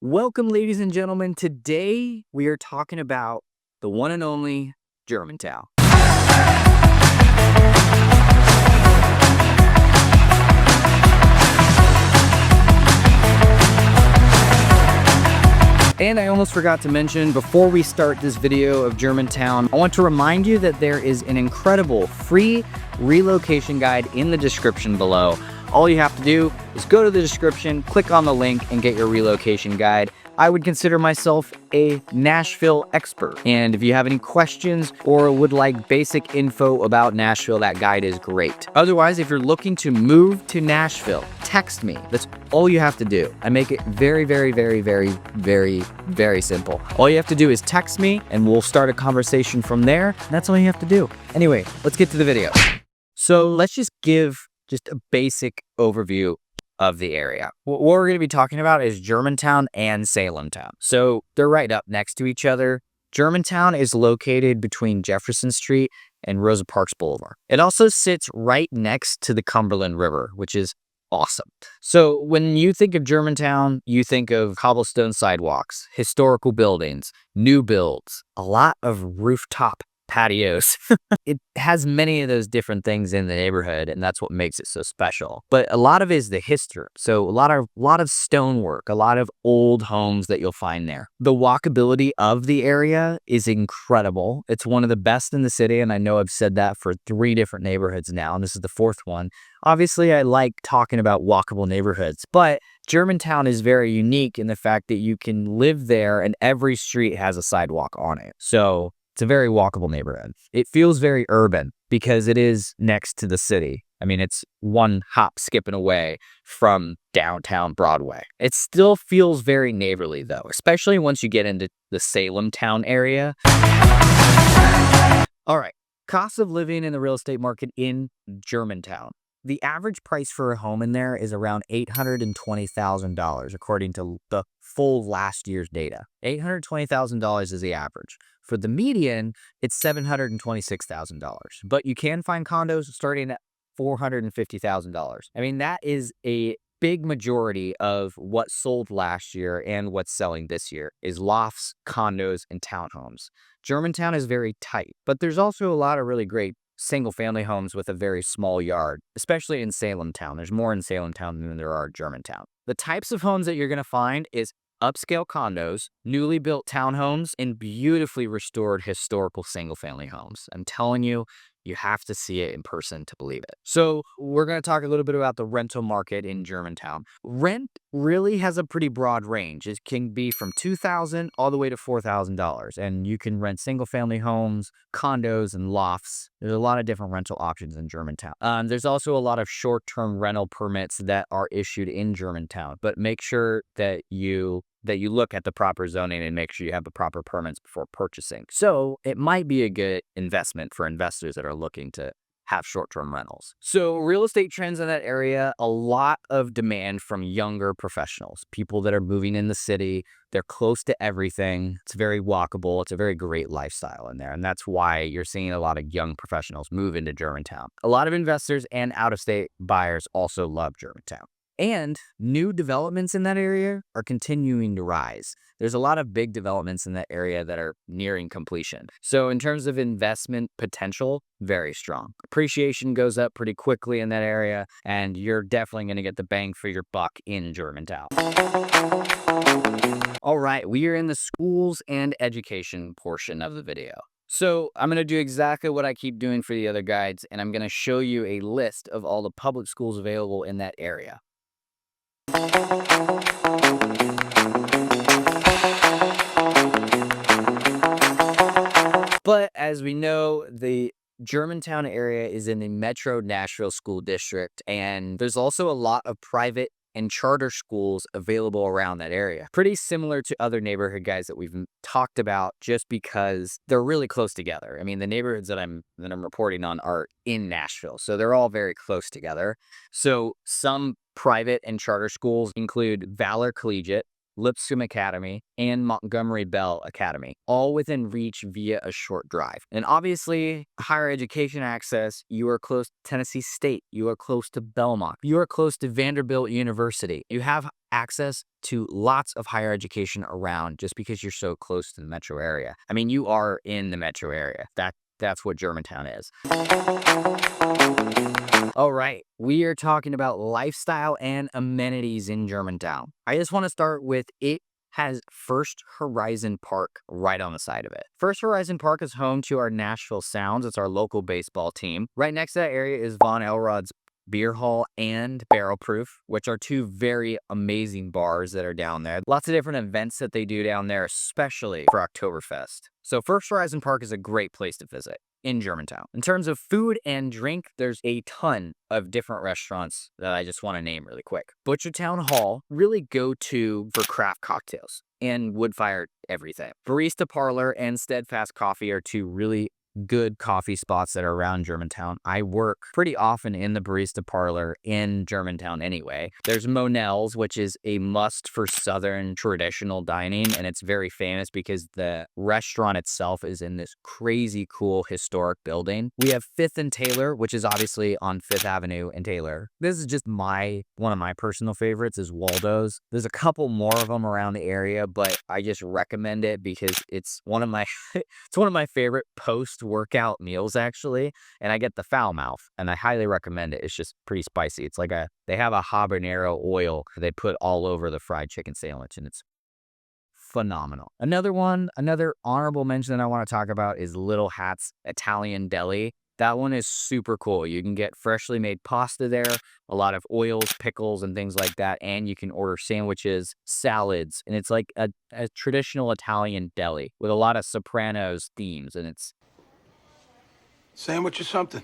Welcome, ladies and gentlemen. Today we are talking about the one and only Germantown. And I almost forgot to mention, before we start this video of Germantown, I want to remind you that there is an incredible free relocation guide in the description below. All you have to do is go to the description, click on the link, and get your relocation guide. I would consider myself a Nashville expert. And if you have any questions or would like basic info about Nashville, that guide is great. Otherwise, if you're looking to move to Nashville, text me. That's all you have to do. I make it very, very, very, very, very, very simple. All you have to do is text me and we'll start a conversation from there. That's all you have to do. Anyway, let's get to the video. So let's just give a basic overview of the area. What we're going to be talking about is Germantown and Salemtown. So they're right up next to each other. Germantown is located between Jefferson Street and Rosa Parks Boulevard. It also sits right next to the Cumberland River, which is awesome. So when you think of Germantown, you think of cobblestone sidewalks, historical buildings, new builds, a lot of rooftop patios. It has many of those different things in the neighborhood, and that's what makes it so special. But a lot of it is the history. So a lot of stonework, a lot of old homes that you'll find there. The walkability of the area is incredible. It's one of the best in the city, and I know I've said that for 3 different neighborhoods now, and this is the 4th one. Obviously, I like talking about walkable neighborhoods, but Germantown is very unique in the fact that you can live there and every street has a sidewalk on it. So it's a very walkable neighborhood. It feels very urban because it is next to the city. I mean, it's one hop skipping away from downtown Broadway. It still feels very neighborly though, especially once you get into the Salemtown area. All right, cost of living in the real estate market in Germantown. The average price for a home in there is around $820,000, according to the full last year's data. $820,000 is the average. For the median, it's $726,000. But you can find condos starting at $450,000. I mean, that is a big majority of what sold last year and what's selling this year is lofts, condos, and townhomes. Germantown is very tight, but there's also a lot of really great single-family homes with a very small yard, especially in Salemtown. There's more in Salemtown than there are in Germantown. The types of homes that you're going to find is upscale condos, newly built townhomes, and beautifully restored historical single-family homes. I'm telling you, you have to see it in person to believe it. So we're going to talk a little bit about the rental market in Germantown. Rent really has a pretty broad range. It can be from $2,000 all the way to $4,000. And you can rent single family homes, condos, and lofts. There's a lot of different rental options in Germantown. There's also a lot of short-term rental permits that are issued in Germantown, but make sure that you look at the proper zoning and make sure you have the proper permits before purchasing. So it might be a good investment for investors that are looking to have short-term rentals. So real estate trends in that area, a lot of demand from younger professionals, people that are moving in the city. They're close to everything. It's very walkable. It's a very great lifestyle in there. And that's why you're seeing a lot of young professionals move into Germantown. A lot of investors and out-of-state buyers also love Germantown. And new developments in that area are continuing to rise. There's a lot of big developments in that area that are nearing completion. So in terms of investment potential, very strong. Appreciation goes up pretty quickly in that area, and you're definitely going to get the bang for your buck in Germantown. All right, we are in the schools and education portion of the video. So I'm going to do exactly what I keep doing for the other guides, and I'm going to show you a list of all the public schools available in that area. But as we know, the Germantown area is in the Metro Nashville School District, and there's also a lot of private and charter schools available around that area. Pretty similar to other neighborhood guides that we've talked about, just because they're really close together. I mean, the neighborhoods that I'm reporting on are in Nashville, so they're all very close together. So some private and charter schools include Valor Collegiate, Lipscomb Academy, and Montgomery Bell Academy, all within reach via a short drive. And obviously, higher education access, you are close to Tennessee State, you are close to Belmont, you are close to Vanderbilt University. You have access to lots of higher education around just because you're so close to the metro area. I mean, you are in the metro area. That's what Germantown is. All right, we are talking about lifestyle and amenities in Germantown. I just want to start with it has First Horizon Park right on the side of it. First Horizon Park is home to our Nashville Sounds. It's our local baseball team. Right next to that area is Von Elrod's Beer Hall and Barrel Proof, which are two very amazing bars that are down there. Lots of different events that they do down there, especially for Oktoberfest. So First Horizon Park is a great place to visit in Germantown. In terms of food and drink, there's a ton of different restaurants that I just want to name really quick. Butchertown Hall, really go to for craft cocktails and wood-fired everything. Barista Parlor and Steadfast Coffee are two really good coffee spots that are around Germantown. I work pretty often in the Barista Parlor in Germantown anyway. There's Monell's, which is a must for Southern traditional dining, and it's very famous because the restaurant itself is in this crazy cool historic building. We have Fifth and Taylor, which is obviously on Fifth Avenue and Taylor. This is just one of my personal favorites is Waldo's. There's a couple more of them around the area, but I just recommend it because it's one of my it's one of my favorite post-workout meals actually, and I get the foul mouth, and I highly recommend it. It's just pretty spicy. It's like they have a habanero oil they put all over the fried chicken sandwich, and it's phenomenal. Another honorable mention that I want to talk about is Little Hat's Italian Deli. That one is super cool. You can get freshly made pasta there, a lot of oils, pickles, and things like that. And you can order sandwiches, salads, and it's like a traditional Italian deli with a lot of Sopranos themes. And it's sandwich or something.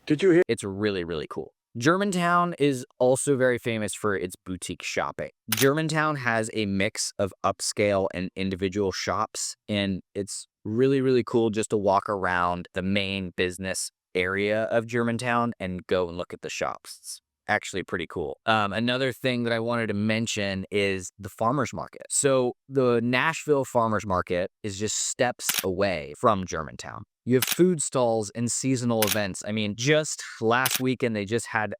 Did you hear? It's really, really cool. Germantown is also very famous for its boutique shopping. Germantown has a mix of upscale and individual shops, and it's really, really cool just to walk around the main business area of Germantown and go and look at the shops. It's actually pretty cool. Another thing that I wanted to mention is the farmers market. So the Nashville farmers market is just steps away from Germantown. You have food stalls and seasonal events. I mean, just last weekend, they just had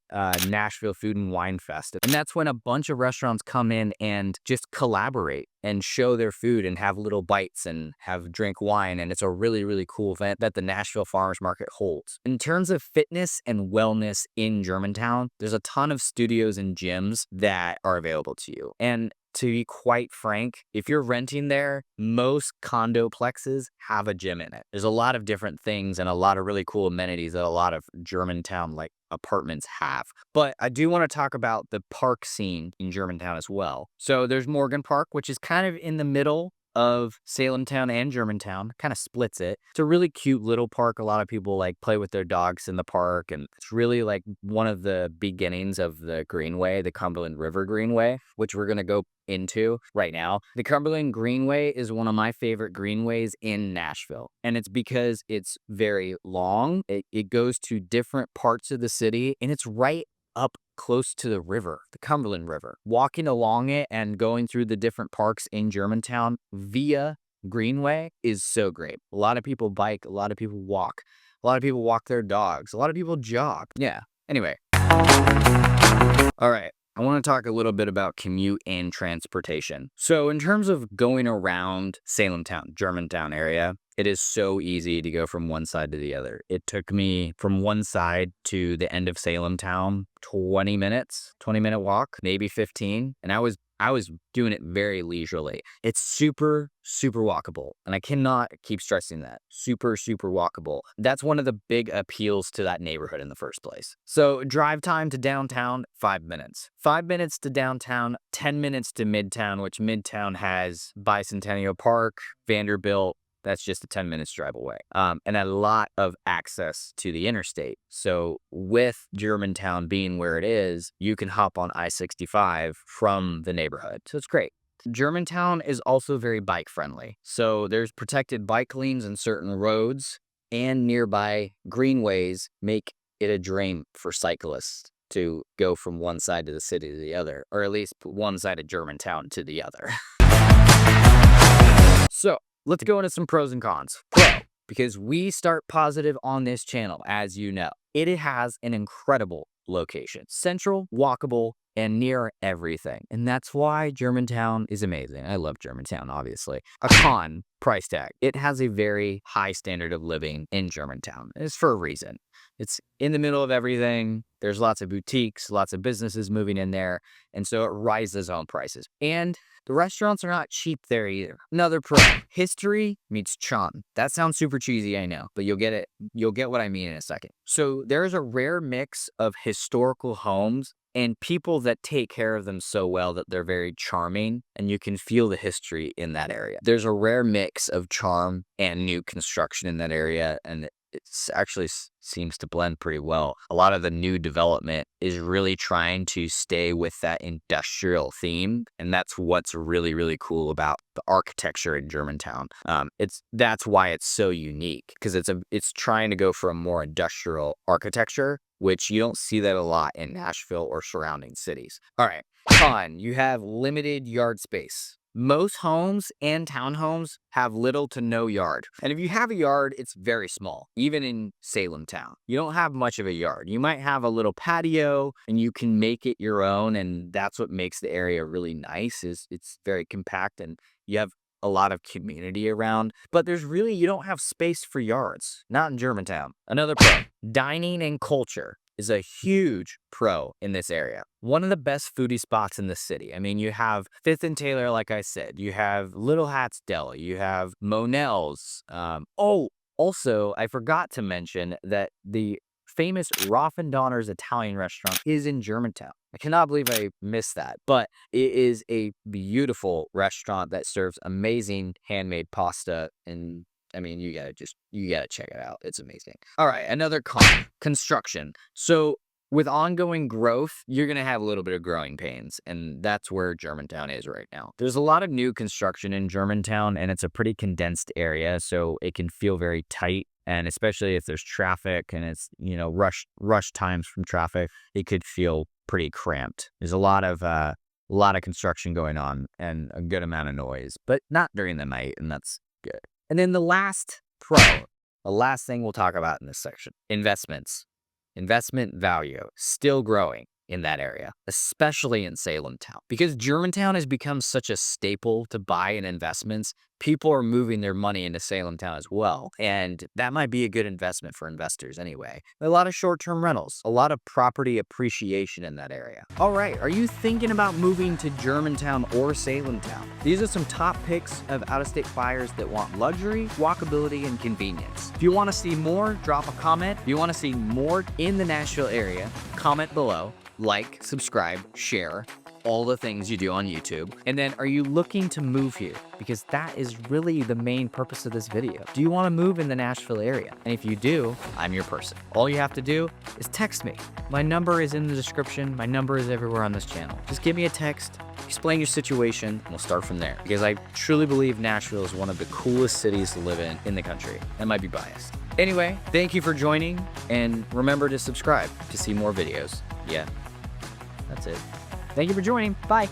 Nashville Food and Wine Fest. And that's when a bunch of restaurants come in and just collaborate and show their food and have little bites and drink wine. And it's a really, really cool event that the Nashville Farmers Market holds. In terms of fitness and wellness in Germantown, there's a ton of studios and gyms that are available to you. And to be quite frank, if you're renting there, most condoplexes have a gym in it. There's a lot of different things and a lot of really cool amenities that a lot of Germantown apartments have. But I do want to talk about the park scene in Germantown as well. So there's Morgan Park, which is kind of in the middle of Salemtown and Germantown, kind of splits it. It's a really cute little park. A lot of people play with their dogs in the park, and it's really one of the beginnings of the Greenway, the Cumberland River Greenway, which we're going to go into right now. The Cumberland Greenway is one of my favorite greenways in Nashville, and it's because it's very long. It goes to different parts of the city, and it's right up close to the river, the Cumberland River. Walking along it and going through the different parks in Germantown via Greenway is so great. A lot of people bike, a lot of people walk, a lot of people walk their dogs, a lot of people jog. Yeah. Anyway. All right. I want to talk a little bit about commute and transportation. So in terms of going around Salemtown, Germantown area, it is so easy to go from one side to the other. It took me from one side to the end of Salemtown 20 minutes, 20-minute walk, maybe 15. And I was doing it very leisurely. It's super, super walkable. And I cannot keep stressing that. Super, super walkable. That's one of the big appeals to that neighborhood in the first place. So drive time to downtown, 5 minutes. 5 minutes to downtown, 10 minutes to Midtown, which Midtown has Bicentennial Park, Vanderbilt. That's just a 10 minutes drive away. And a lot of access to the interstate. So with Germantown being where it is, you can hop on I-65 from the neighborhood. So it's great. Germantown is also very bike friendly. So there's protected bike lanes in certain roads, and nearby greenways make it a dream for cyclists to go from one side of the city to the other, or at least one side of Germantown to the other. So let's go into some pros and cons. Pro, because we start positive on this channel, as you know. It has an incredible location. Central, walkable, and near everything. And that's why Germantown is amazing. I love Germantown, obviously. A con, price tag. It has a very high standard of living in Germantown. It's for a reason. It's in the middle of everything. There's lots of boutiques, lots of businesses moving in there. And so it rises on prices. And the restaurants are not cheap there either. Another pro, history meets charm. That sounds super cheesy, I know, but you'll get it. You'll get what I mean in a second. So there's a rare mix of historical homes and people that take care of them so well that they're very charming, and you can feel the history in that area. There's a rare mix of charm and new construction in that area, and it's actually seems to blend pretty well. A lot of the new development is really trying to stay with that industrial theme, and that's what's really, really cool about the architecture in Germantown. That's why it's so unique, because it's trying to go for a more industrial architecture, which you don't see that a lot in Nashville or surrounding cities. All right, con, you have limited yard space. Most homes and townhomes have little to no yard. And if you have a yard, it's very small. Even in Salemtown, you don't have much of a yard. You might have a little patio and you can make it your own. And that's what makes the area really nice, is it's very compact and you have a lot of community around. But you don't have space for yards. Not in Germantown. Another pro, dining and culture is a huge pro in this area. One of the best foodie spots in the city. I mean, you have Fifth and Taylor, like I said. You have Little Hats Deli. You have Monell's. Also, I forgot to mention that the famous Donner's Italian restaurant is in Germantown. I cannot believe I missed that, but it is a beautiful restaurant that serves amazing handmade pasta, and I mean, you gotta check it out. It's amazing. All right, another con, construction. So with ongoing growth, you're going to have a little bit of growing pains, and that's where Germantown is right now. There's a lot of new construction in Germantown, and it's a pretty condensed area, so it can feel very tight, and especially if there's traffic and it's, rush times from traffic, it could feel pretty cramped. There's a lot of construction going on and a good amount of noise, but not during the night, and that's good. And then the last thing we'll talk about in this section, investments. Investment value still growing in that area, especially in Salemtown. Because Germantown has become such a staple to buy in investments, people are moving their money into Salemtown as well. And that might be a good investment for investors anyway. A lot of short-term rentals, a lot of property appreciation in that area. All right, are you thinking about moving to Germantown or Salemtown? These are some top picks of out-of-state buyers that want luxury, walkability, and convenience. If you want to see more, drop a comment. If you want to see more in the Nashville area, comment below. Like, subscribe, share, all the things you do on YouTube. And then, are you looking to move here? Because that is really the main purpose of this video. Do you want to move in the Nashville area? And if you do, I'm your person. All you have to do is text me. My number is in the description. My number is everywhere on this channel. Just give me a text, explain your situation, and we'll start from there. Because I truly believe Nashville is one of the coolest cities to live in the country. I might be biased. Anyway, thank you for joining, and remember to subscribe to see more videos. Yeah, that's it. Thank you for joining. Bye.